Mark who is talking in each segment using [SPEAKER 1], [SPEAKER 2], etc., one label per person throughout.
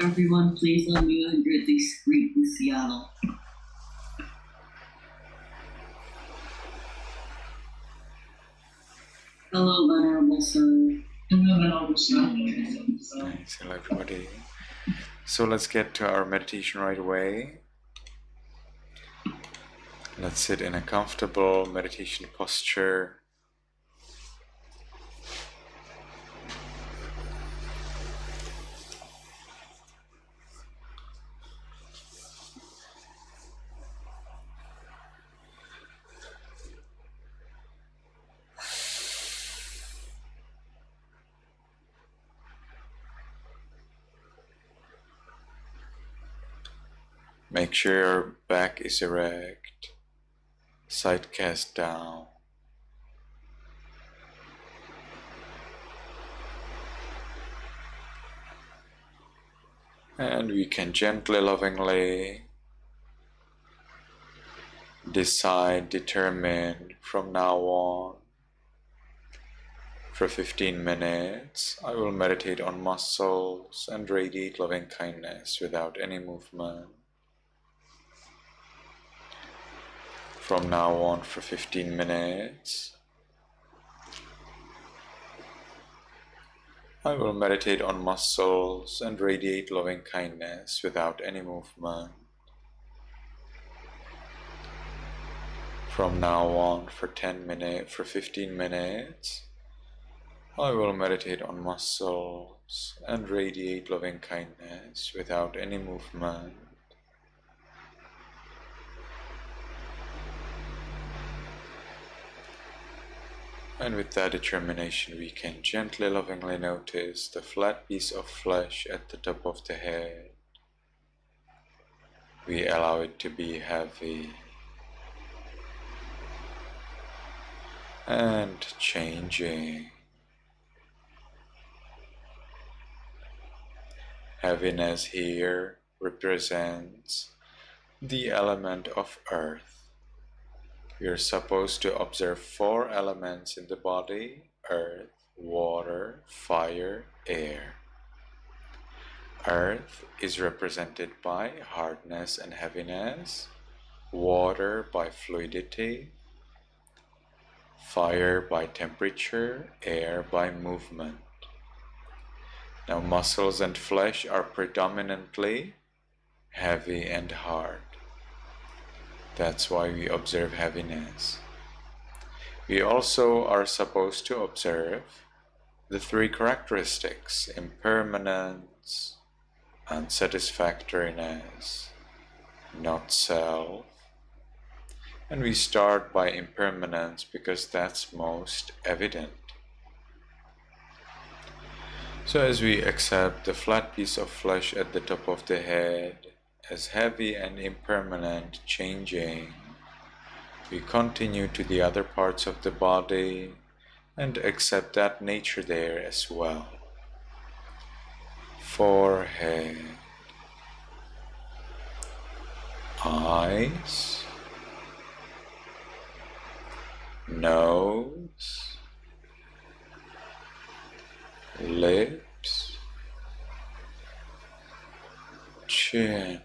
[SPEAKER 1] Everyone, please unmute your discreet in Seattle. Hello, Venerable Sir. Hello, Venerable Sir.
[SPEAKER 2] Nice. Hello, everybody. So let's get to our meditation right away. Let's sit in a comfortable meditation posture. Make sure your back is erect, side cast down. And we can gently, lovingly determine from now on, for 15 minutes, I will meditate on muscles and radiate loving kindness without any movement. From now on, for 15 minutes, I will meditate on muscles and radiate loving kindness without any movement. From now on, for 15 minutes, I will meditate on muscles and radiate loving kindness without any movement. And with that determination, we can gently, lovingly notice the flat piece of flesh at the top of the head. We allow it to be heavy and changing. Heaviness here represents the element of earth. We are supposed to observe 4 elements in the body: earth, water, fire, air. Earth is represented by hardness and heaviness, water by fluidity, fire by temperature, air by movement. Now, muscles and flesh are predominantly heavy and hard. That's why we observe heaviness. We also are supposed to observe the 3 characteristics: impermanence, unsatisfactoriness, not self. And we start by impermanence because that's most evident. So as we accept the flat piece of flesh at the top of the head as heavy and impermanent, changing, we continue to the other parts of the body and accept that nature there as well. Forehead, eyes, nose, lips, chin,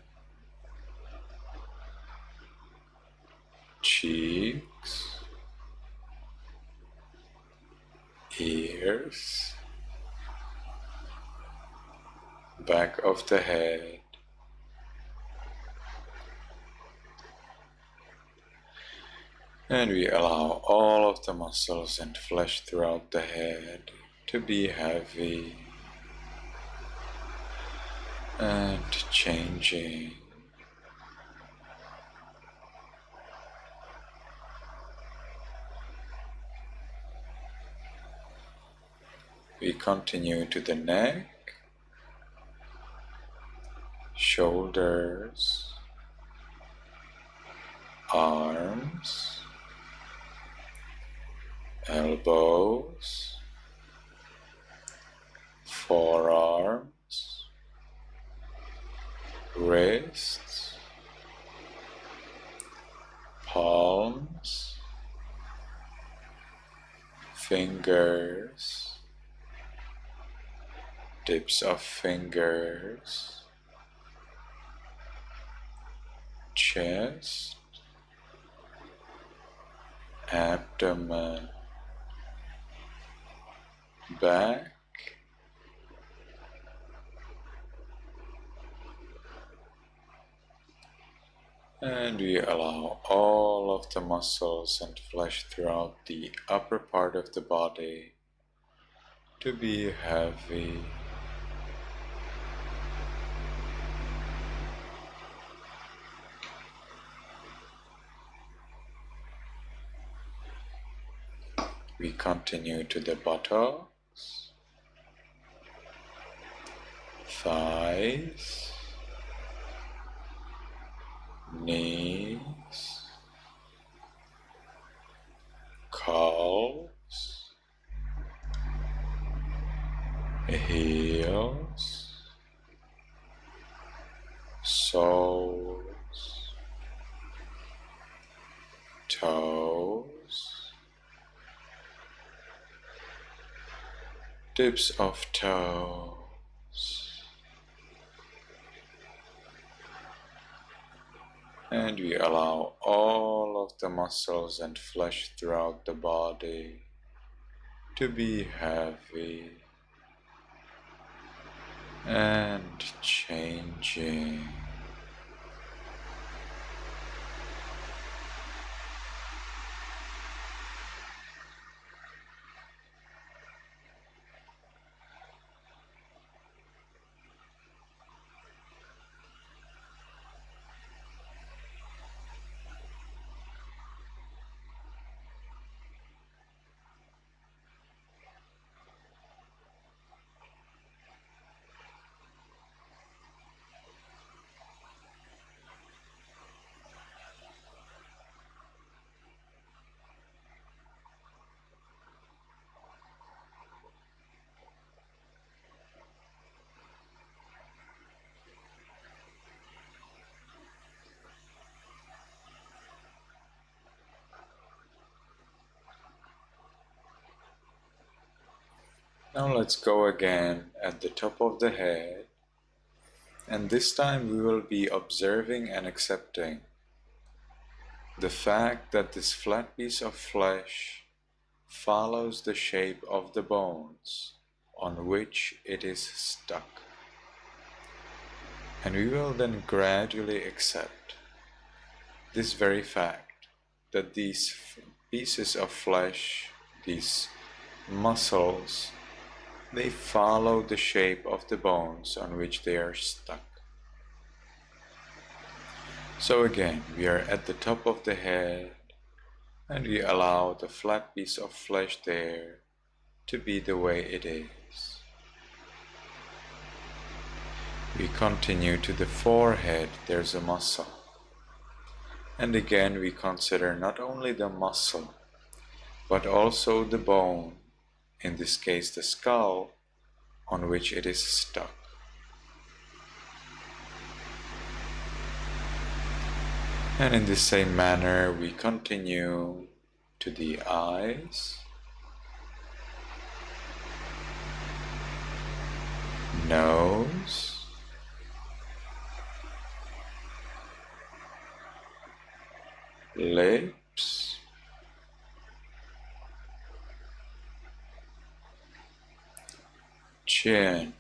[SPEAKER 2] cheeks, ears, back of the head, and we allow all of the muscles and flesh throughout the head to be heavy and changing. We continue to the neck, shoulders, arms, elbows, forearms, wrists, palms, fingers, tips of fingers, chest, abdomen, back, and we allow all of the muscles and flesh throughout the upper part of the body to be heavy. We continue to the buttocks, thighs, knees, calves, heels, soles, toes, tips of toes, and we allow all of the muscles and flesh throughout the body to be heavy and changing. Now let's go again at the top of the head, and this time we will be observing and accepting the fact that this flat piece of flesh follows the shape of the bones on which it is stuck. And we will then gradually accept this very fact that these pieces of flesh, these muscles, they follow the shape of the bones on which they are stuck. So again, we are at the top of the head, and we allow the flat piece of flesh there to be the way it is. We continue to the forehead, there's a muscle. And again we consider not only the muscle, but also the bone, in this case the skull, on which it is stuck. And in the same manner we continue to the eyes, nose, lips, chin,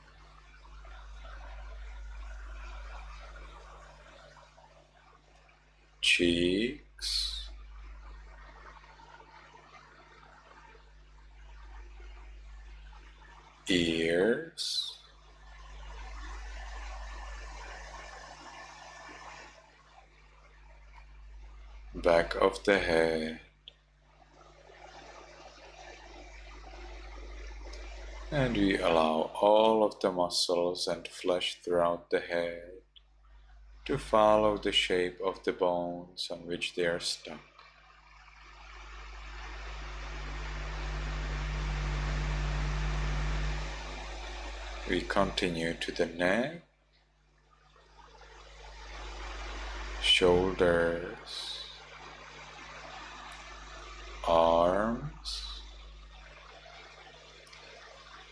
[SPEAKER 2] cheeks, ears, back of the head, and we allow all of the muscles and flesh throughout the head to follow the shape of the bones on which they are stuck. We continue to the neck, shoulders, arms,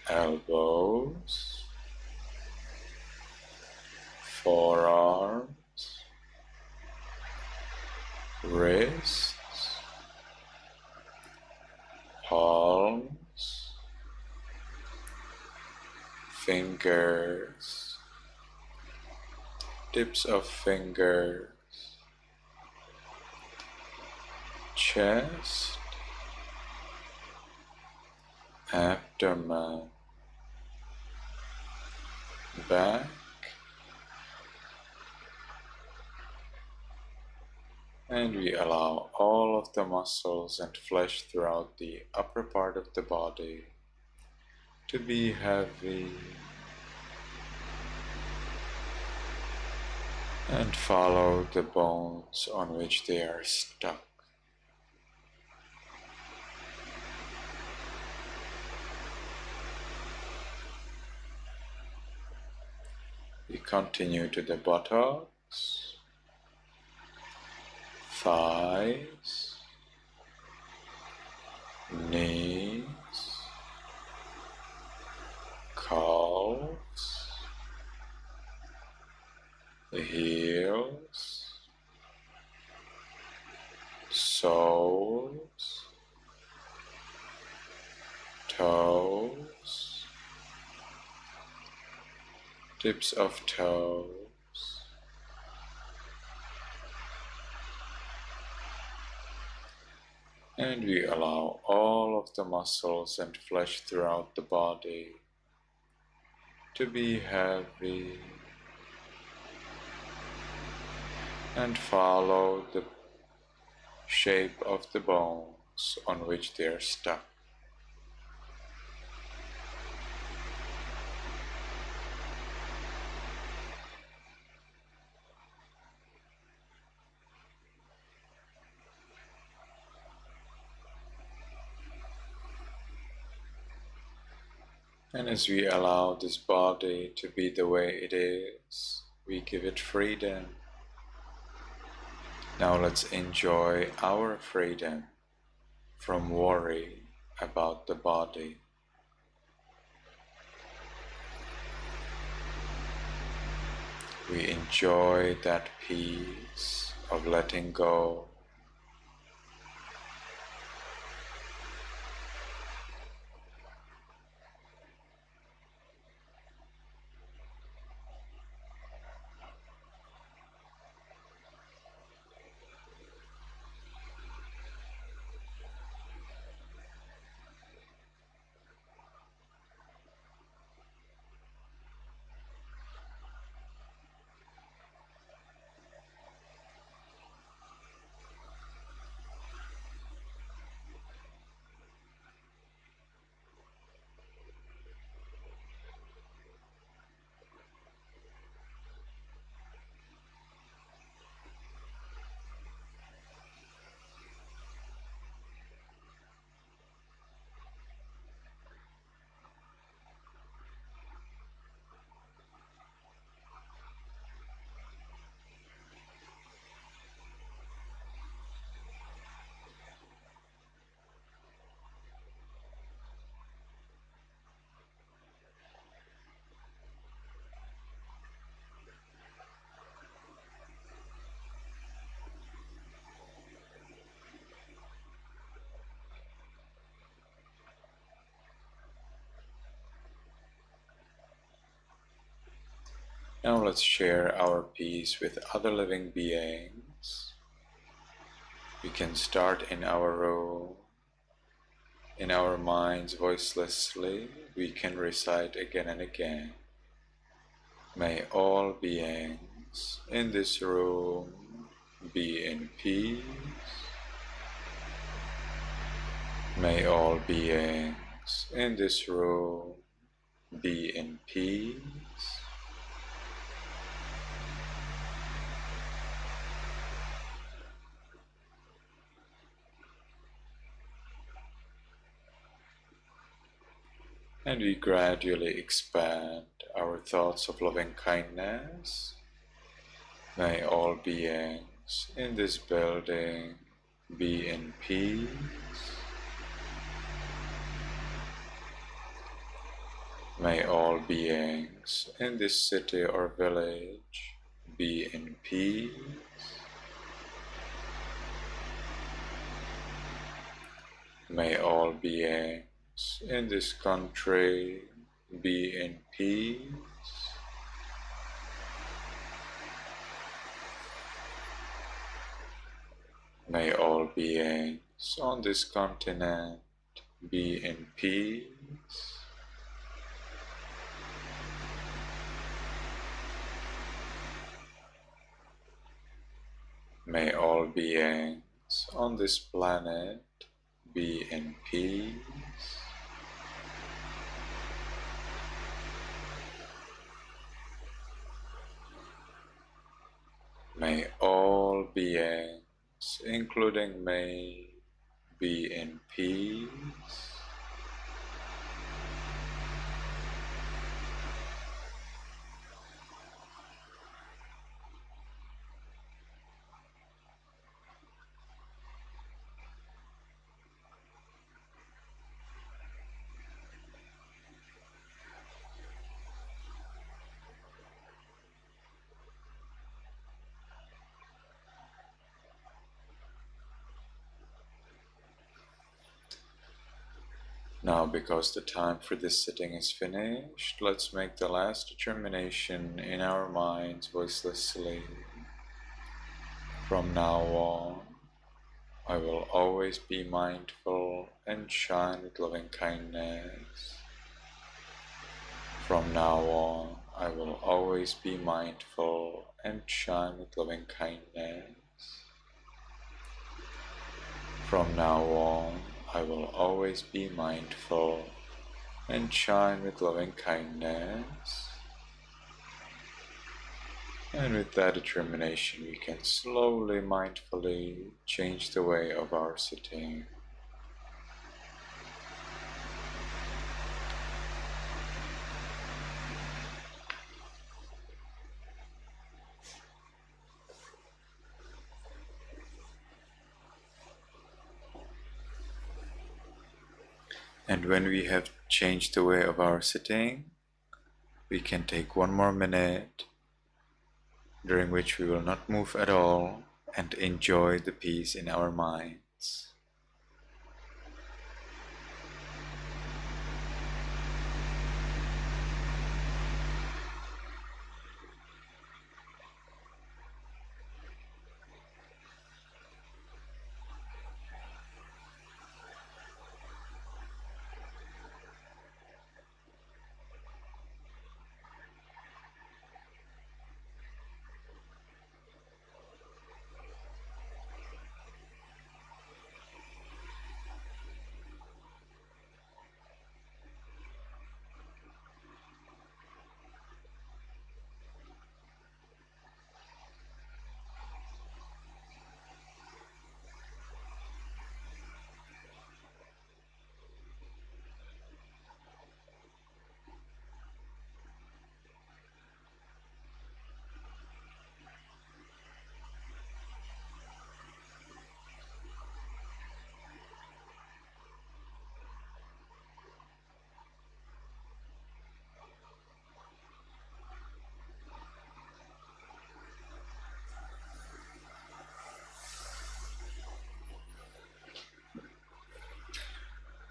[SPEAKER 2] elbows, forearms, fingers, tips of fingers, chest, abdomen, back, and we allow all of the muscles and flesh throughout the upper part of the body to be heavy, and follow the bones on which they are stuck. We continue to the buttocks, thighs, knees, calves, the heels, soles, toes, tips of toes, and we allow all of the muscles and flesh throughout the body to be heavy, and follow the shape of the bones on which they are stuck. And as we allow this body to be the way it is, we give it freedom. Now let's enjoy our freedom from worry about the body. We enjoy that peace of letting go. Now let's share our peace with other living beings. We can start in our room. In our minds, voicelessly, we can recite again and again. May all beings in this room be in peace. May all beings in this room be in peace. And we gradually expand our thoughts of loving kindness. May all beings in this building be in peace. May all beings in this city or village be in peace. May all beings in this country be in peace. May all beings on this continent be in peace. May all beings on this planet be in peace. May all beings, including me, be in peace. Now, because the time for this sitting is finished, let's make the last determination in our minds voicelessly. From now on, I will always be mindful and shine with loving kindness. From now on, I will always be mindful and shine with loving kindness. From now on, I will always be mindful and shine with loving kindness. And with that determination, we can slowly, mindfully change the way of our sitting. And when we have changed the way of our sitting, we can take one more minute, during which we will not move at all and enjoy the peace in our minds.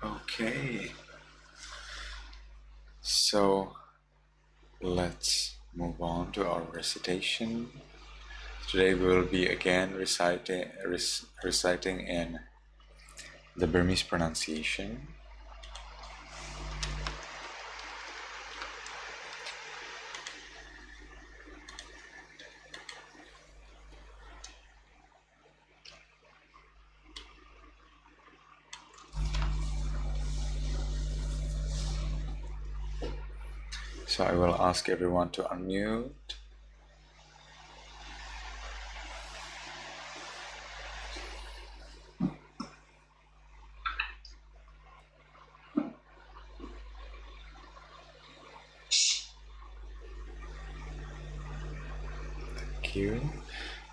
[SPEAKER 2] Okay, so let's move on to our recitation. Today we will be again reciting in the Burmese pronunciation. So I will ask everyone to unmute. Thank you.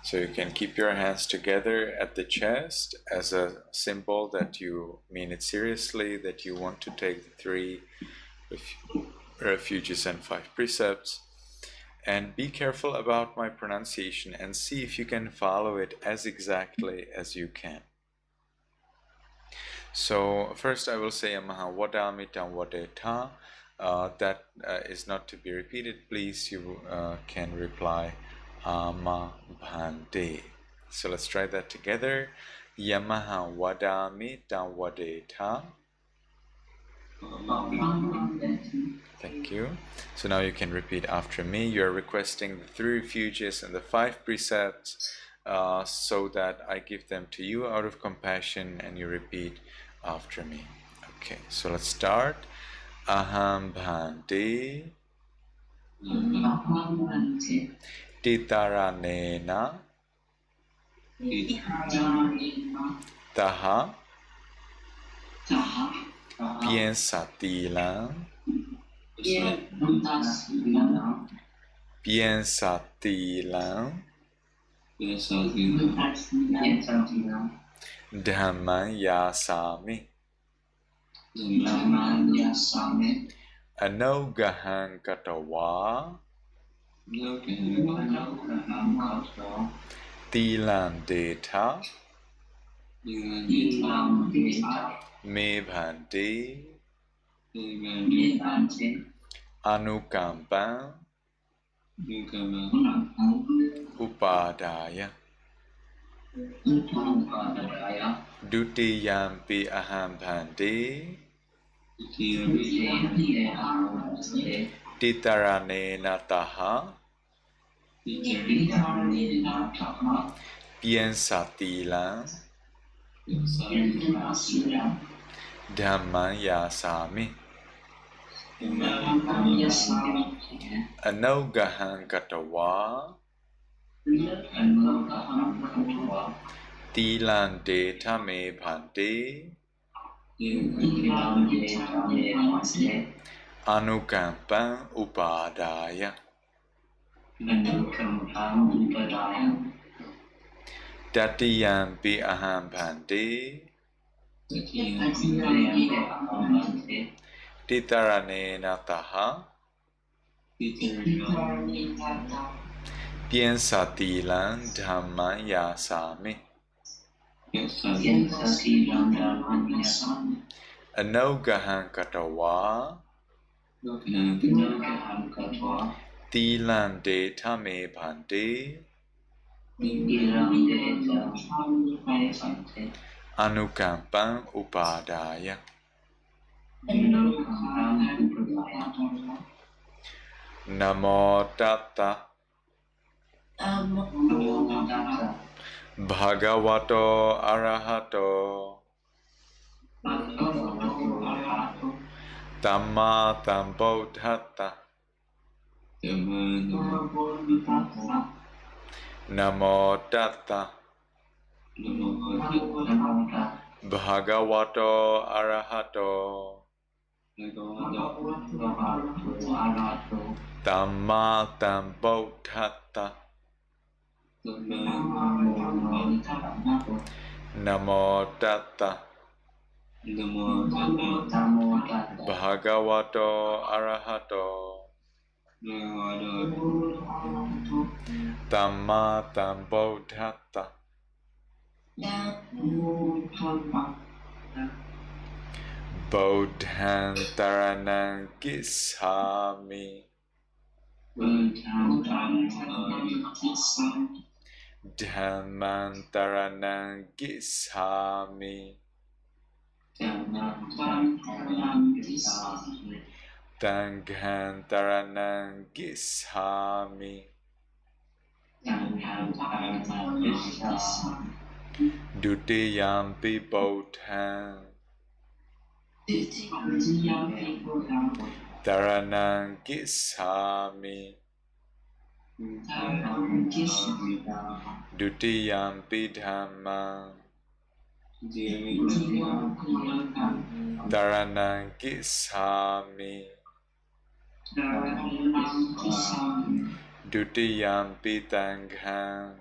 [SPEAKER 2] So you can keep your hands together at the chest as a symbol that you mean it seriously, that you want to take the 3 refuges and 5 precepts. And be careful about my pronunciation and see if you can follow it as exactly as you can. So first I will say Amaha Wadamitam Wadeta that is not to be repeated, please you can reply ama bhante. So let's try that together. Yamaha wadami tam wadeta. Thank you. So now you can repeat after me. You're requesting the 3 refuges and the 5 precepts so that I give them to you out of compassion, and you repeat after me. Okay, so let's start. Aham bhante titaranena taha piensatilan piensatilan dhamman yasami anogahan katawa tilan deta me bhante anukampan upadaya dutiyampi aham bhante titaranena taha piensatilan dhamman yasami anogahan katawa tilan deta me bhante anukampan upadaya tatiyampi aham bhante titaranena taha piensatilan dhamman yasami anogahan katawa tilan deta me bhante anukampan upadaya namo tata bhagavato arahato tamma sambuddhassa namo tassa bhagavato arahato tamma sambuddhassa namo tassa bhagavato arahato tamma sambuddhassa Bodhan taranang gissami dhamman taranang gissami sanghan taranang gissami dutiyampi bodhan taranang gissami dutiyampi dhamman taranang gissami dutiyampi sanghan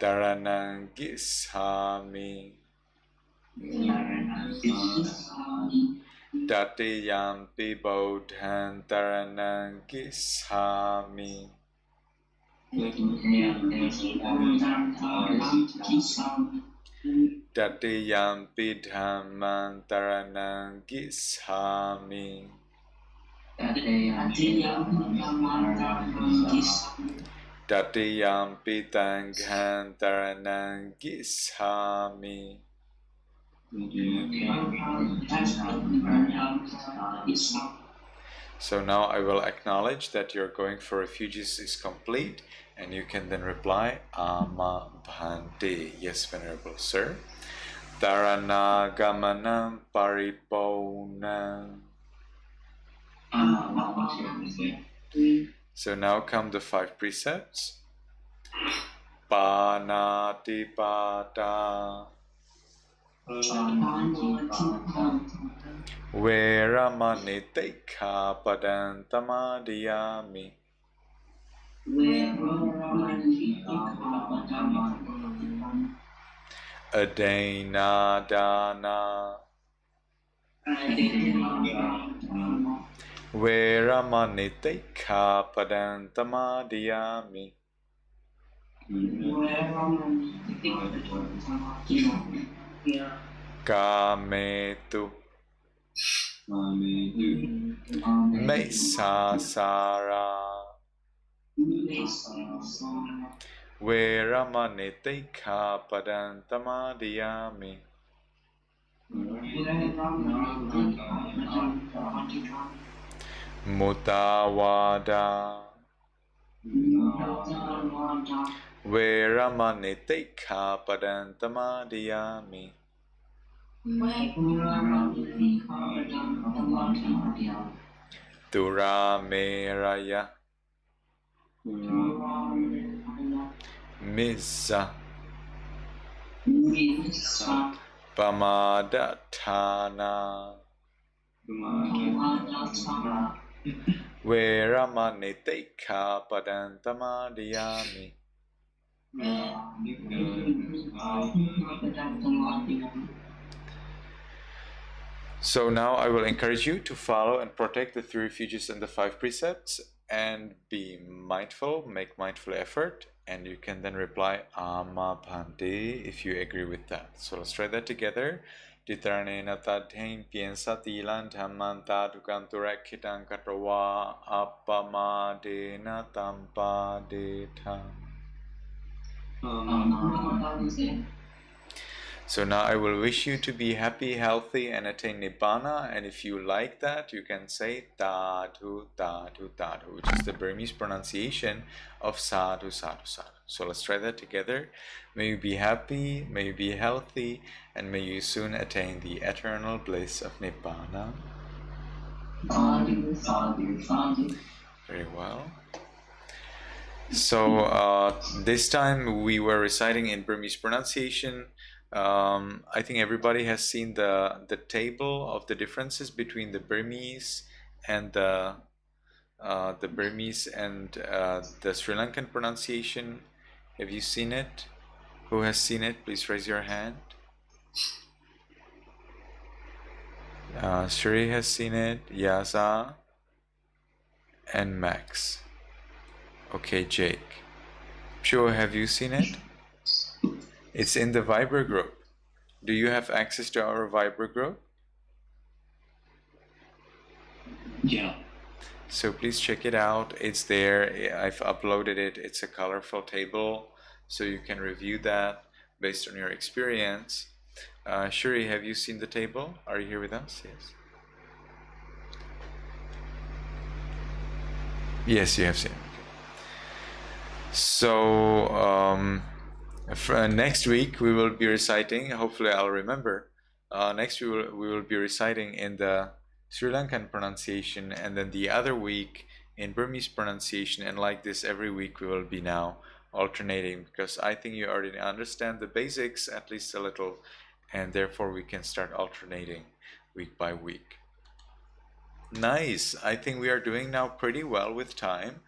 [SPEAKER 2] taranang gissami tatiyampi bodhan taranang gissami Tatiyampi dhamman taranang gishami. Tatiyampi tanghan taranang gishami. So now I will acknowledge that your going for refuges is complete, and you can then reply, Ama Bhante. Yes, Venerable Sir. Tarana Gamanam Paripona. So now come the 5 precepts. Panatipata. Veramanitikha padantamadiyami. Adena dana. Veramanitikha padantamadiyami. Kametu. Mesasara. Veramanitikha padantamadiyami. Mutawada. Veramanitikha padantamadiyami. Durameraya. Missa. Pamadatana. Veramanitikha padantamadiyami. So now I will encourage you to follow and protect the 3 refuges and the 5 precepts, and be mindful, make mindful effort, and you can then reply Ama Bhante if you agree with that. So let's try that together. Ditranena tadhain piensa tilan dhamman tadukan turakhitan katawa appamadena tampadetham. So now I will wish you to be happy, healthy, and attain Nibbana. And if you like that, you can say Tadhu, Tadhu, Tadhu, which is the Burmese pronunciation of Sadhu, Sadhu, Sadhu. So let's try that together. May you be happy, may you be healthy, and may you soon attain the eternal bliss of Nibbana.
[SPEAKER 1] Sadhu, sadhu, sadhu.
[SPEAKER 2] Very well. So this time we were reciting in Burmese pronunciation. I think everybody has seen the table of the differences between the Burmese and the Burmese and the Sri Lankan pronunciation. Have you seen it? Who has seen it? Please raise your hand. Shri has seen it. Yaza and Max. Okay, Jake. Pure, have you seen it? It's in the Viber group. Do you have access to our Viber group?
[SPEAKER 1] Yeah.
[SPEAKER 2] So please check it out. It's there. I've uploaded it. It's a colorful table, so you can review that based on your experience. Shuri, have you seen the table? Are you here with us? Yes. Yes, you have seen it. So next week we will be reciting. Hopefully, I'll remember. Next we will be reciting in the Sri Lankan pronunciation, and then the other week in Burmese pronunciation, and like this every week we will be now alternating, because I think you already understand the basics at least a little, and therefore we can start alternating week by week. Nice. I think we are doing now pretty well with time.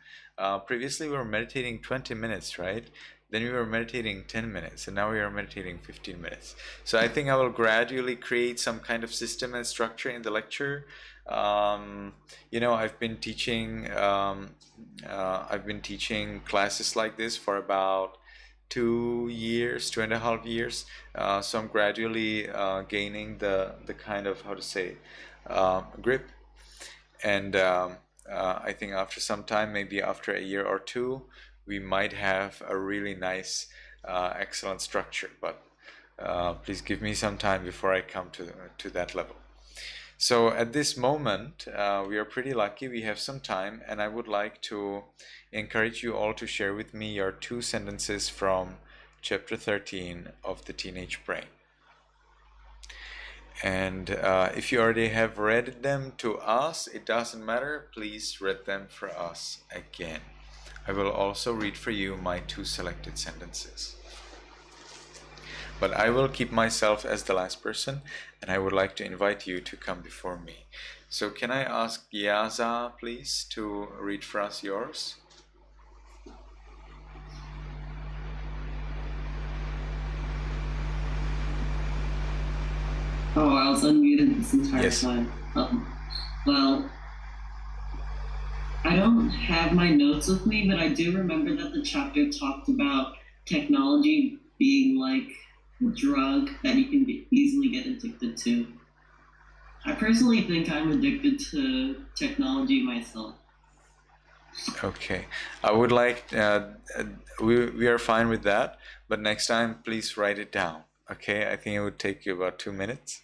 [SPEAKER 2] Previously we were meditating 20 minutes, right? Then we were meditating 10 minutes, and now we are meditating 15 minutes. So I think I will gradually create some kind of system and structure in the lecture. You know, I've been teaching classes like this for about 2 years, 2.5 years. So I'm gradually gaining the kind of, how to say, grip. And I think after some time, maybe after a year or two, we might have a really nice, excellent structure. But please give me some time before I come to that level. So at this moment, we are pretty lucky. We have some time, and I would like to encourage you all to share with me your 2 sentences from chapter 13 of the Teenage Brain. And if you already have read them to us, it doesn't matter. Please read them for us again. I will also read for you my 2 selected sentences. But I will keep myself as the last person, and I would like to invite you to come before me. So can I ask Yaza, please, to read for us yours?
[SPEAKER 1] Oh, I was unmuted this entire
[SPEAKER 2] Yes.
[SPEAKER 1] time. Well, I don't have my notes with me, but I do remember that the chapter talked about technology being like a drug that you can easily get addicted to. I personally think I'm addicted to technology myself.
[SPEAKER 2] Okay. I would like, we are fine with that, but next time, please write it down. Okay? I think it would take you about 2 minutes,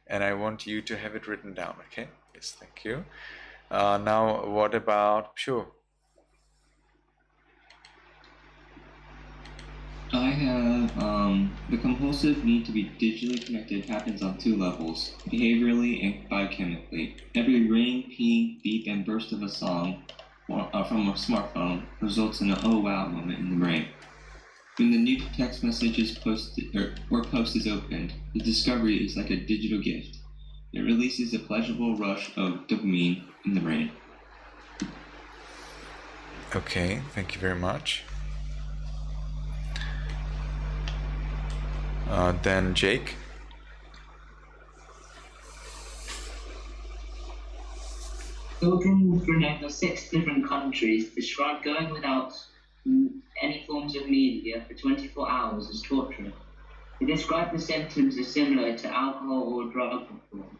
[SPEAKER 2] and I want you to have it written down. Okay? Yes, thank you. Now, what about Pshu?
[SPEAKER 3] I have the compulsive need to be digitally connected happens on 2 levels, behaviorally and biochemically. Every ring, ping, beep, and burst of a song from a smartphone results in an "oh wow" moment in the brain. When the new text message is posted or post is opened, the discovery is like a digital gift. It releases a pleasurable rush of dopamine in the brain.
[SPEAKER 2] Okay, thank you very much. Then Jake.
[SPEAKER 4] Children from over 6 different countries describe going without any forms of media for 24 hours as torture. They describe the symptoms as similar to alcohol or drug withdrawal.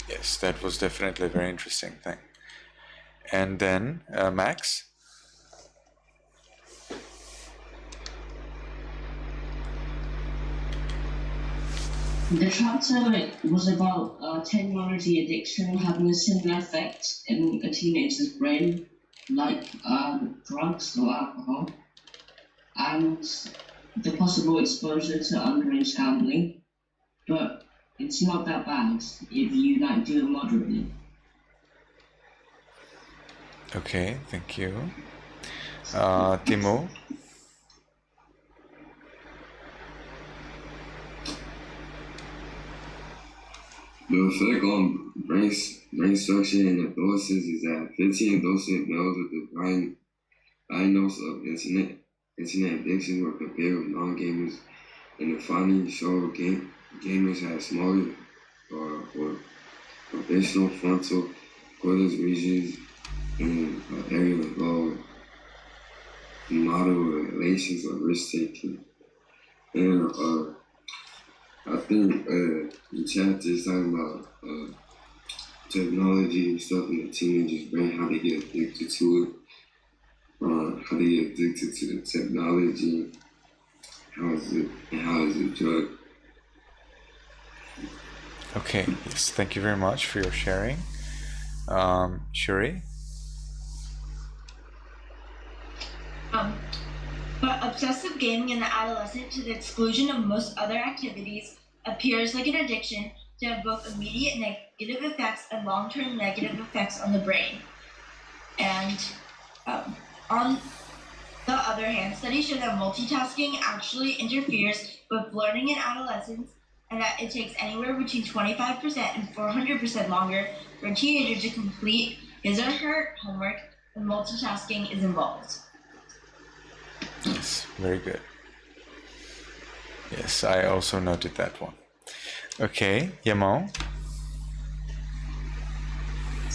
[SPEAKER 2] Yes, that was definitely a very interesting thing. And then Max.
[SPEAKER 5] The chapter was about technology addiction having a similar effect in a teenager's brain, like drugs or alcohol, and the possible exposure to underage gambling. But it's not that bad if you do it moderately.
[SPEAKER 2] Okay, thank you. Timo.
[SPEAKER 6] The effect on brain structure in adolescents is that 15 adolescent males with a diagnosis of internet addiction were compared with non-gamers, and the findings show gamers have smaller or conventional frontal cortex regions in an area involved in model relations or risk-taking. And I think the chapter is talking about technology and stuff in the teenagers' brain, how they get addicted to it, how they get addicted to the technology, how is it a drug.
[SPEAKER 2] Okay, yes, thank you very much for your sharing. Shuri?
[SPEAKER 7] But obsessive gaming in the adolescent, to the exclusion of most other activities, appears like an addiction to have both immediate negative effects and long-term negative effects on the brain. And on the other hand, studies show that multitasking actually interferes with learning in adolescents, and that it takes anywhere between 25% and 400% longer for a teenager to complete his or her homework when multitasking is involved.
[SPEAKER 2] Yes, very good. Yes, I also noted that one. Okay, Yamo.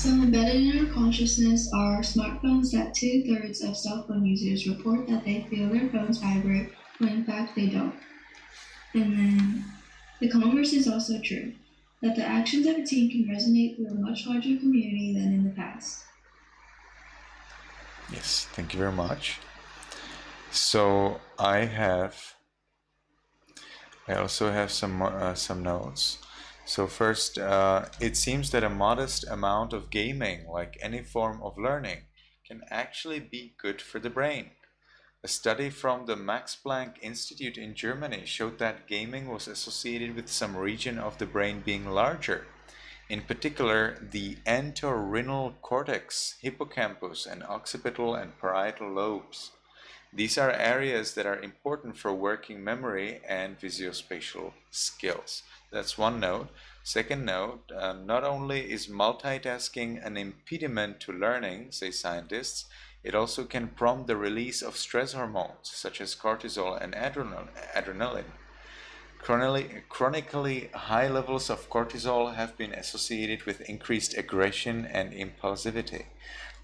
[SPEAKER 8] So embedded in our consciousness are smartphones that 2/3 of cell phone users report that they feel their phones vibrate when in fact they don't. And then the converse is also true, that the actions of a teen can resonate through a much larger community than in the past.
[SPEAKER 2] Yes, thank you very much. So I also have some notes. So first, it seems that a modest amount of gaming, like any form of learning, can actually be good for the brain. A study from the Max Planck Institute in Germany showed that gaming was associated with some region of the brain being larger. In particular, the entorhinal cortex, hippocampus, and occipital and parietal lobes. These are areas that are important for working memory and visuospatial skills. That's one note. Second note, not only is multitasking an impediment to learning, say scientists, it also can prompt the release of stress hormones such as cortisol and adrenaline. Chronically high levels of cortisol have been associated with increased aggression and impulsivity,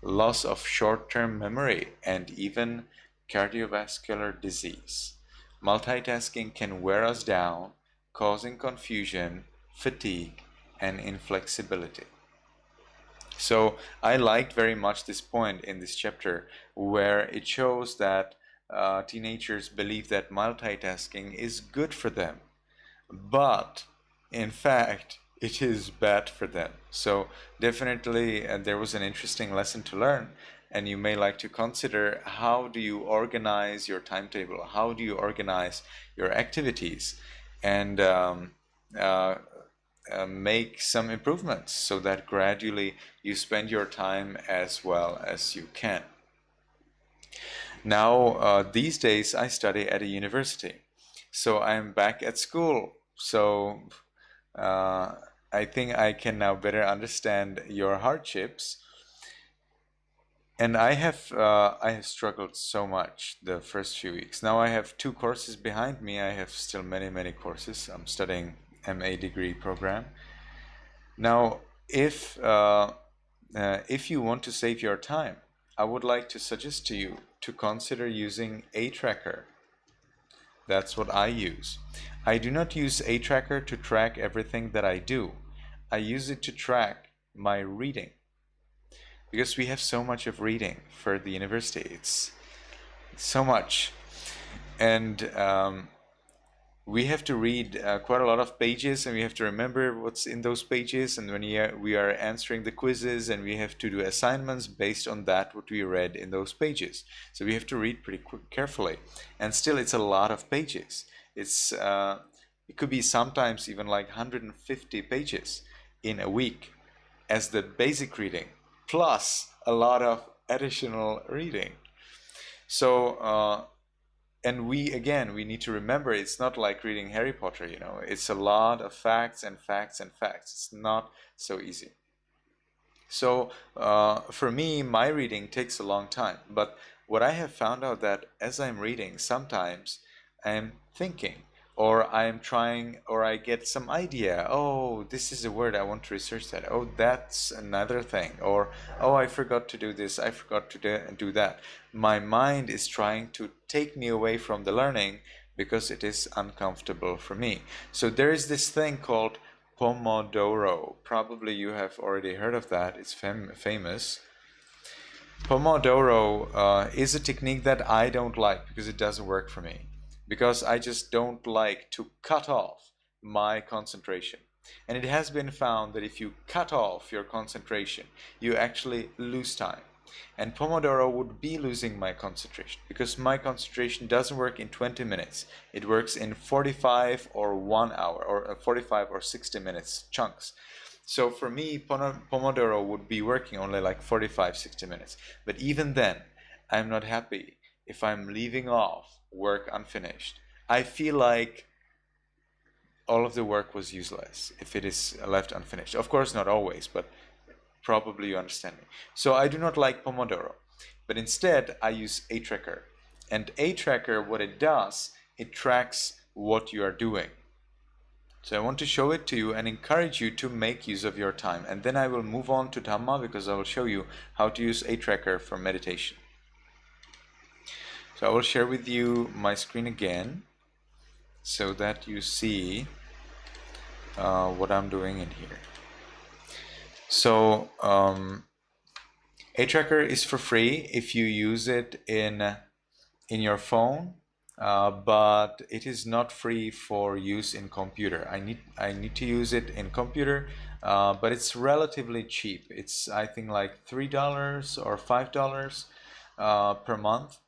[SPEAKER 2] loss of short-term memory, and even cardiovascular disease. Multitasking can wear us down, causing confusion, fatigue, and inflexibility. So I liked very much this point in this chapter where it shows that teenagers believe that multitasking is good for them, but in fact it is bad for them. So definitely there was an interesting lesson to learn, and you may like to consider how do you organize your timetable, how do you organize your activities, and make some improvements so that gradually you spend your time as well as you can. Now, these days I study at a university, so I'm back at school. So I think I can now better understand your hardships. And I have struggled so much the first few weeks. Now I have 2 courses behind me. I have still many courses. I'm studying MA degree program. Now, if you want to save your time, I would like to suggest to you to consider using a tracker. That's what I use. I do not use a tracker to track everything that I do. I use it to track my reading, because we have so much of reading for the university. It's so much, and we have to read quite a lot of pages, and we have to remember what's in those pages, and when we are answering the quizzes, and we have to do assignments based on that what we read in those pages. So we have to read pretty carefully, and still it's a lot of pages. It could be sometimes even like 150 pages in a week as the basic reading, plus a lot of additional reading. So and we need to remember, it's not like reading Harry Potter, you know, it's a lot of facts and facts and facts. It's not so easy. So for me, my reading takes a long time, but what I have found out that as I'm reading, sometimes I'm thinking, or I'm trying, or I get some idea. Oh, this is a word, I want to research that. Oh, that's another thing. Or, oh, I forgot to do this, I forgot to do that. My mind is trying to take me away from the learning because it is uncomfortable for me. So there is this thing called Pomodoro. Probably you have already heard of that. It's famous. Pomodoro is a technique that I don't like because it doesn't work for me. Because I just don't like to cut off my concentration. And it has been found that if you cut off your concentration, you actually lose time. And Pomodoro would be losing my concentration because my concentration doesn't work in 20 minutes. It works in 45 or 1 hour, or 45 or 60 minutes chunks. So for me, Pomodoro would be working only like 45, 60 minutes. But even then, I'm not happy if I'm leaving off work unfinished. I feel like all of the work was useless if it is left unfinished. Of course, not always, but probably you understand me. So I do not like Pomodoro, but instead I use a tracker. And a tracker, what it does, it tracks what you are doing. So I want to show it to you and encourage you to make use of your time. And then I will move on to Dhamma because I will show you how to use a tracker for meditation. So I will share with you my screen again so that you see what I'm doing in here. So a tracker is for free if you use it in your phone, but it is not free for use in computer. I need to use it in computer, but it's relatively cheap. It's, I think, like $3 or $5 per month.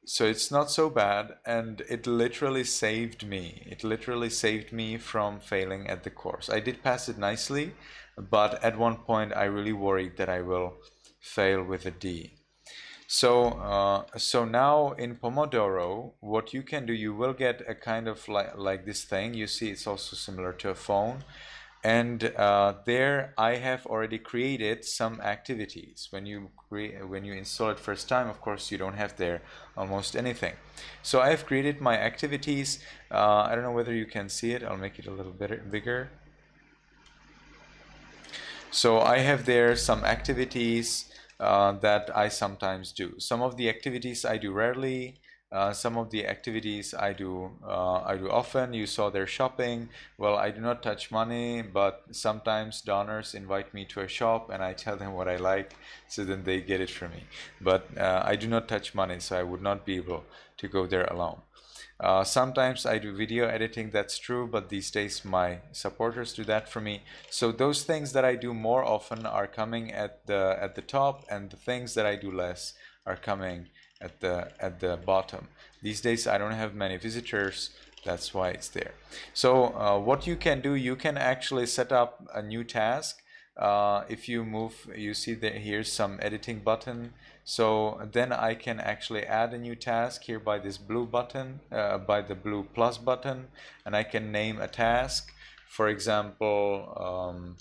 [SPEAKER 2] So it's not so bad, and it literally saved me. It literally saved me from failing at the course. I did pass it nicely, but at one point I really worried that I will fail with a D. So so now in Pomodoro, what you can do, you will get a kind of like this thing. You see, it's also similar to a phone. And there I have already created some activities. When you install it first time, of course, you don't have there almost anything. So I have created my activities. I don't know whether you can see it. I'll make it a little bit bigger. So I have there some activities that I sometimes do. Some of the activities I do rarely. Some of the activities I do often. You saw their shopping. Well, I do not touch money, but sometimes donors invite me to a shop and I tell them what I like, so then they get it from me. But I do not touch money, so I would not be able to go there alone. Sometimes I do video editing, that's true, but these days my supporters do that for me. So those things that I do more often are coming at the top, and the things that I do less are coming at the bottom. These days I don't have many visitors, that's why it's there. So what you can do, you can actually set up a new task. If you move, you see that here's some editing button. So then I can actually add a new task here by this blue button, by the blue plus button, and I can name a task. For example,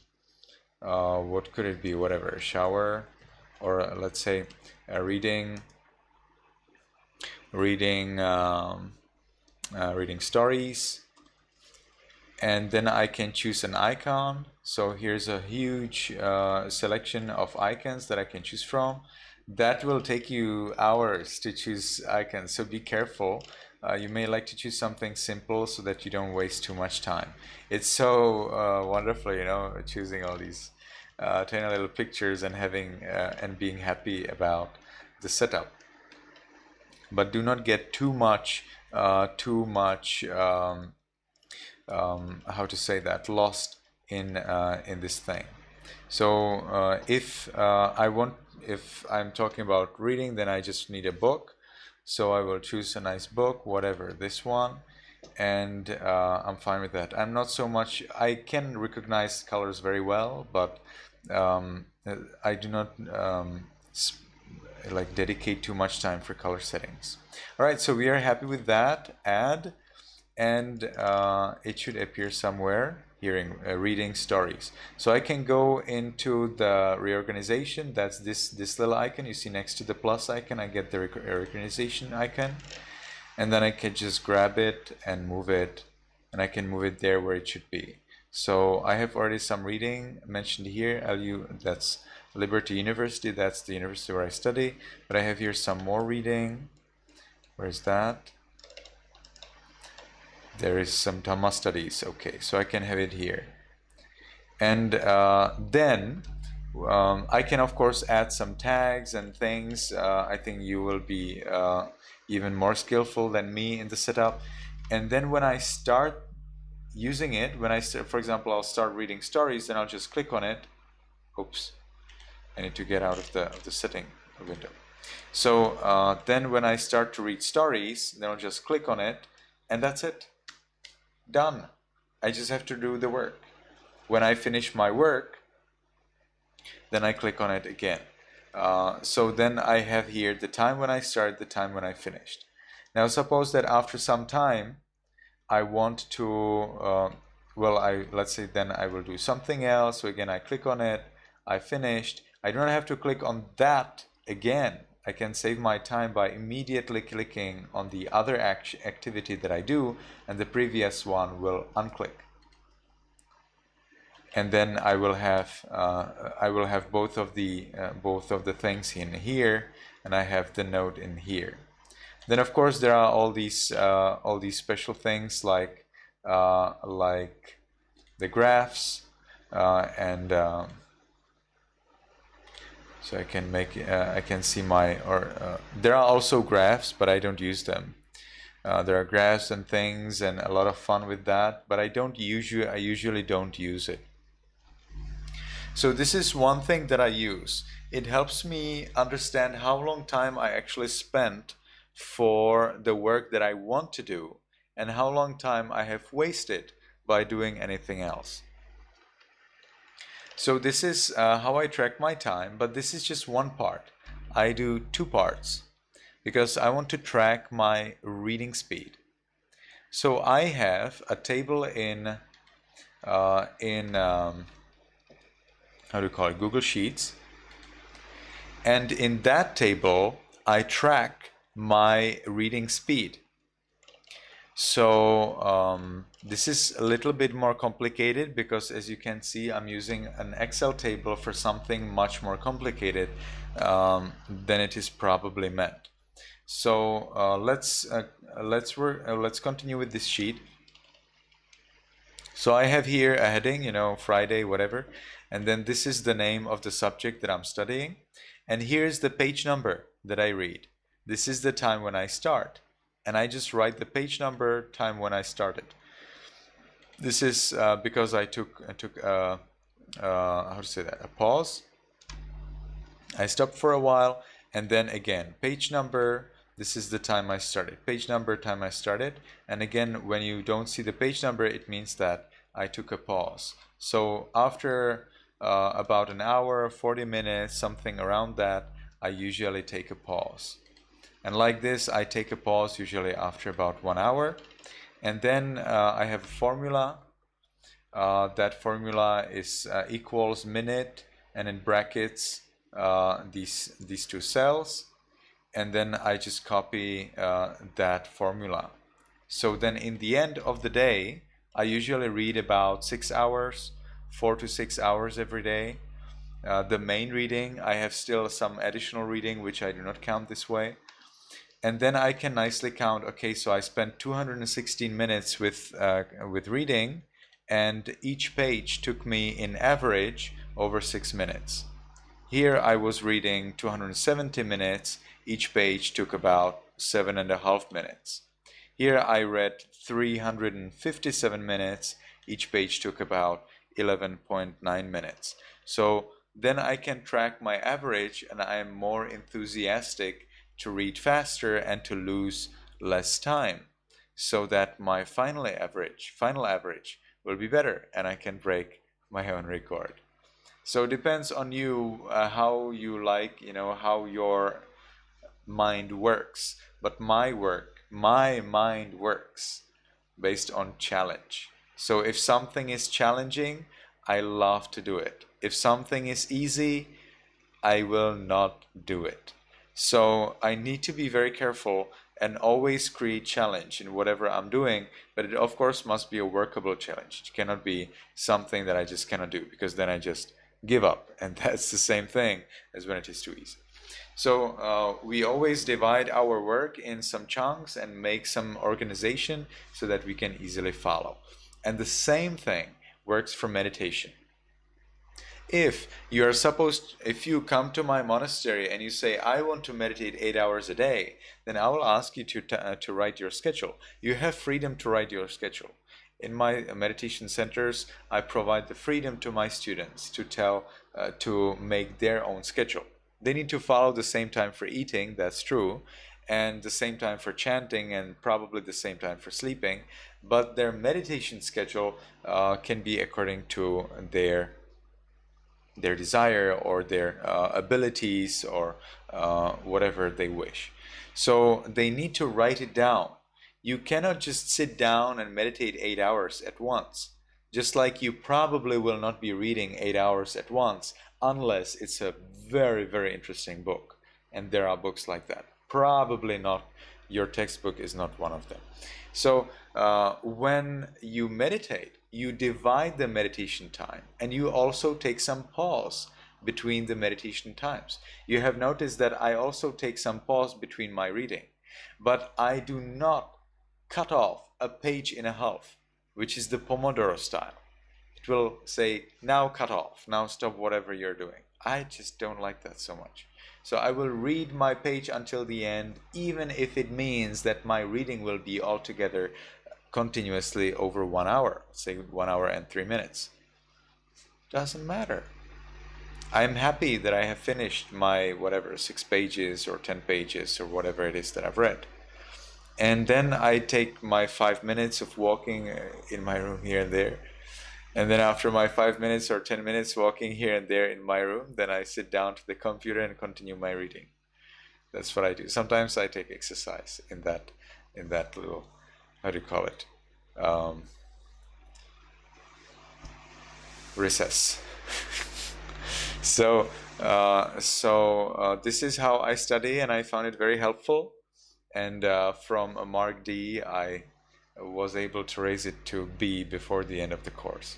[SPEAKER 2] what could it be? Whatever, shower, or let's say reading stories. And then I can choose an icon. So here's a huge selection of icons that I can choose from. That will take you hours to choose icons, so be careful. You may like to choose something simple so that you don't waste too much time. It's so wonderful, you know, choosing all these tiny little pictures and having and being happy about the setup. But do not get too much how to say that, lost in this thing. So if I'm talking about reading, then I just need a book. So I will choose a nice book, whatever, this one, and I'm fine with that. I'm not so much, I can recognize colors very well, but I do not like dedicate too much time for color settings. All right, so we are happy with that. Add, and it should appear somewhere here in reading stories. So I can go into the reorganization. That's this little icon you see next to the plus icon. I get the reorganization icon, and then I can just grab it and move it, and I can move it there where it should be. So I have already some reading mentioned here. LU, that's Liberty University, that's the university where I study, but I have here some more reading. Where's that? There is some Dhamma studies. Okay, so I can have it here. And then I can, of course, add some tags and things. I think you will be even more skillful than me in the setup. And then when I start using it, for example, I'll start reading stories, then I'll just click on it. Oops, I need to get out of the setting window. So then when I start to read stories, then I'll just click on it, and that's it. Done. I just have to do the work. When I finish my work, then I click on it again. So then I have here the time when I started, the time when I finished. Now suppose that after some time I want to let's say then I will do something else. So again I click on it, I finished. I don't have to click on that again. I can save my time by immediately clicking on the other activity that I do, and the previous one will unclick. and then I will have both of the things in here, and I have the note in here. Then of course there are all these special things like the graphs, and so I can make I can see there are also graphs, but I don't use them. There are graphs and things, and a lot of fun with that, but I usually don't use it. So this is one thing that I use. It helps me understand how long time I actually spent for the work that I want to do, and how long time I have wasted by doing anything else. So this is how I track my time, but this is just one part. I do two parts because I want to track my reading speed. So I have a table in how do you call it, Google Sheets, and in that table I track my reading speed. So this is a little bit more complicated because, as you can see, I'm using an Excel table for something much more complicated than it is probably meant. So let's continue with this sheet. So I have here a heading, Friday, whatever, and then this is the name of the subject that I'm studying, and here's the page number that I read. This is the time when I start, and I just write the page number, time when I started. This is because I took how to say that, a pause. I stopped for a while, and then again, page number, this is the time I started. Page number, time I started. And again, when you don't see the page number, it means that I took a pause. So after about an hour, 40 minutes, something around that, I usually take a pause. And like this, I take a pause usually after about 1 hour. And then I have a formula. That formula is equals minute, and in brackets these two cells, and then I just copy that formula. So then in the end of the day, I usually read about 6 hours, 4 to 6 hours every day. The main reading, I have still some additional reading which I do not count this way. And then I can nicely count, okay, so I spent 216 minutes with reading, and each page took me in average over 6 minutes. Here I was reading 270 minutes, each page took about 7.5 minutes. Here I read 357 minutes, each page took about 11.9 minutes. So then I can track my average, and I am more enthusiastic to read faster and to lose less time, so that my final average will be better, and I can break my own record. So it depends on you how you like, how your mind works. But my mind works based on challenge. So if something is challenging, I love to do it. If something is easy, I will not do it. So I need to be very careful and always create challenge in whatever I'm doing, but it of course must be a workable challenge. It cannot be something that I just cannot do, because then I just give up, and that's the same thing as when it is too easy. So we always divide our work in some chunks and make some organization so that we can easily follow. And the same thing works for meditation. If you come to my monastery and you say, I want to meditate 8 hours a day, then I will ask you to write your schedule. You have freedom to write your schedule. In my meditation centers, I provide the freedom to my students to make their own schedule. They need to follow the same time for eating, that's true, and the same time for chanting, and probably the same time for sleeping, but their meditation schedule can be according to their desire or their abilities, or whatever they wish. So they need to write it down. You cannot just sit down and meditate 8 hours at once. Just like you probably will not be reading 8 hours at once unless it's a very, very interesting book. And there are books like that. Probably not, your textbook is not one of them. So when you meditate, you divide the meditation time, and you also take some pause between the meditation times. You have noticed that I also take some pause between my reading, but I do not cut off a page and a half, which is the Pomodoro style. It will say, now cut off, now stop whatever you're doing. I just don't like that so much. So I will read my page until the end, even if it means that my reading will be altogether continuously over 1 hour, say 1 hour and 3 minutes. Doesn't matter. I'm happy that I have finished my whatever 6 pages or 10 pages or whatever it is that I've read. And then I take my 5 minutes of walking in my room here and there. And then after my 5 minutes or 10 minutes walking here and there in my room, then I sit down to the computer and continue my reading. That's what I do. Sometimes I take exercise in that little, how do you call it? Recess. So this is how I study, and I found it very helpful. And from a Mark D, I was able to raise it to B before the end of the course.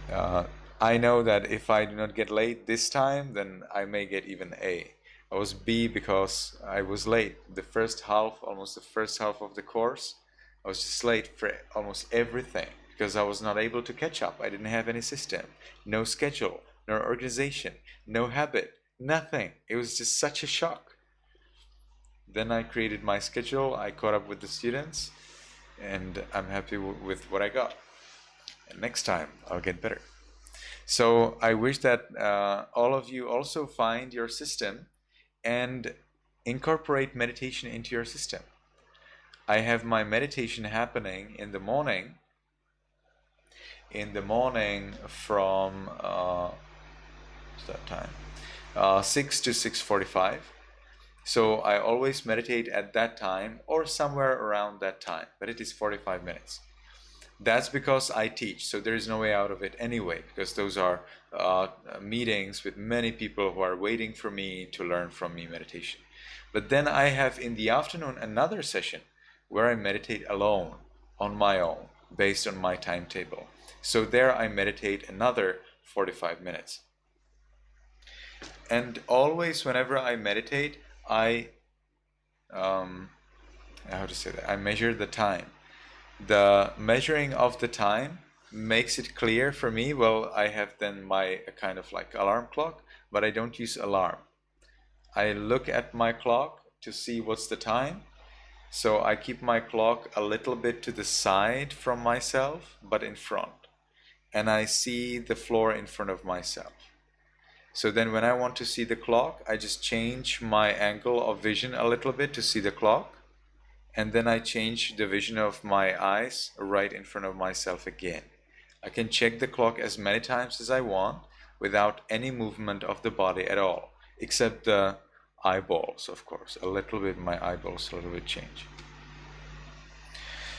[SPEAKER 2] I know that if I do not get late this time, then I may get even A. I was B because I was late. Almost the first half of the course, I was just late for almost everything because I was not able to catch up. I didn't have any system, no schedule, no organization, no habit, nothing. It was just such a shock. Then I created my schedule, I caught up with the students, and I'm happy with what I got. And next time, I'll get better. So I wish that all of you also find your system and incorporate meditation into your system. I have my meditation happening in the morning. From what's that time? 6 to 6:45. So I always meditate at that time or somewhere around that time, but it is 45 minutes. That's because I teach, so there is no way out of it anyway, because those are meetings with many people who are waiting for me to learn from me meditation. But then I have in the afternoon another session where I meditate alone, on my own, based on my timetable. So there I meditate another 45 minutes. And always whenever I meditate, I measure the time. The measuring of the time makes it clear for me. Well, I have then my kind of like alarm clock, but I don't use alarm. I look at my clock to see what's the time. So I keep my clock a little bit to the side from myself, but in front. And I see the floor in front of myself. So then when I want to see the clock, I just change my angle of vision a little bit to see the clock. And then I change the vision of my eyes right in front of myself again. I can check the clock as many times as I want without any movement of the body at all, except the eyeballs, of course. A little bit, my eyeballs a little bit change.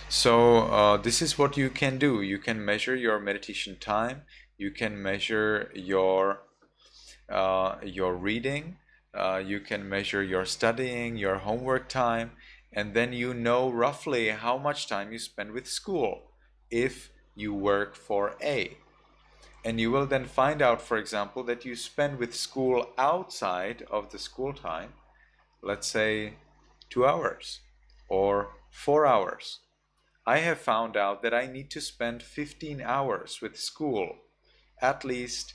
[SPEAKER 2] So this is what you can do. You can measure your meditation time. You can measure your reading. You can measure your studying, your homework time. And then you know roughly how much time you spend with school if you work for A. And you will then find out, for example, that you spend with school outside of the school time, let's say 2 hours or 4 hours. I have found out that I need to spend 15 hours with school, at least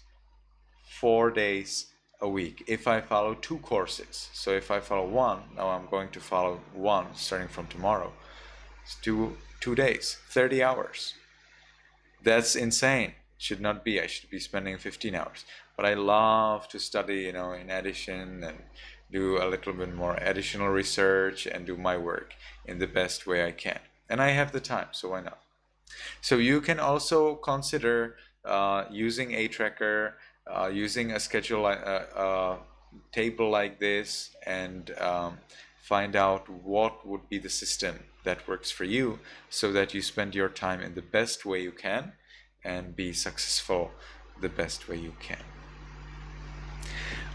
[SPEAKER 2] 4 days a week if I follow 2 courses. So if I follow one, now I'm going to follow one starting from tomorrow. It's 2 days, 30 hours. That's insane. Should not be. I should be spending 15 hours. But I love to study, in addition, and do a little bit more additional research and do my work in the best way I can. And I have the time, so why not? So you can also consider using a tracker, using a schedule, table like this, and find out what would be the system that works for you so that you spend your time in the best way you can and be successful the best way you can.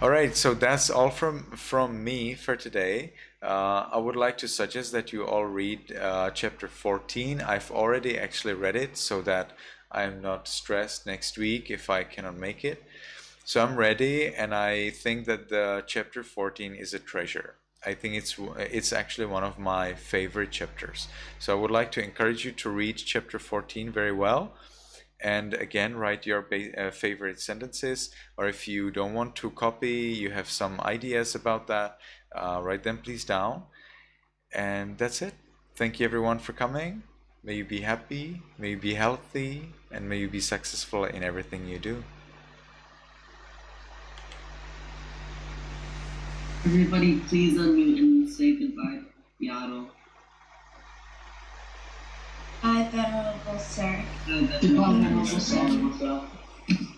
[SPEAKER 2] All right, so that's all from me for today. I would like to suggest that you all read chapter 14. I've already actually read it so that I'm not stressed next week if I cannot make it. So I'm ready, and I think that the chapter 14 is a treasure. I think it's actually one of my favorite chapters. So I would like to encourage you to read chapter 14 very well. And again, write your favorite sentences, or if you don't want to copy, you have some ideas about that, write them please down. And that's it. Thank you everyone for coming. May you be happy, may you be healthy, and may you be successful in everything you do.
[SPEAKER 1] Everybody, please unmute and say goodbye. Yado.
[SPEAKER 7] Hi, Venerable Sir.
[SPEAKER 1] Goodbye, Venerable Sir.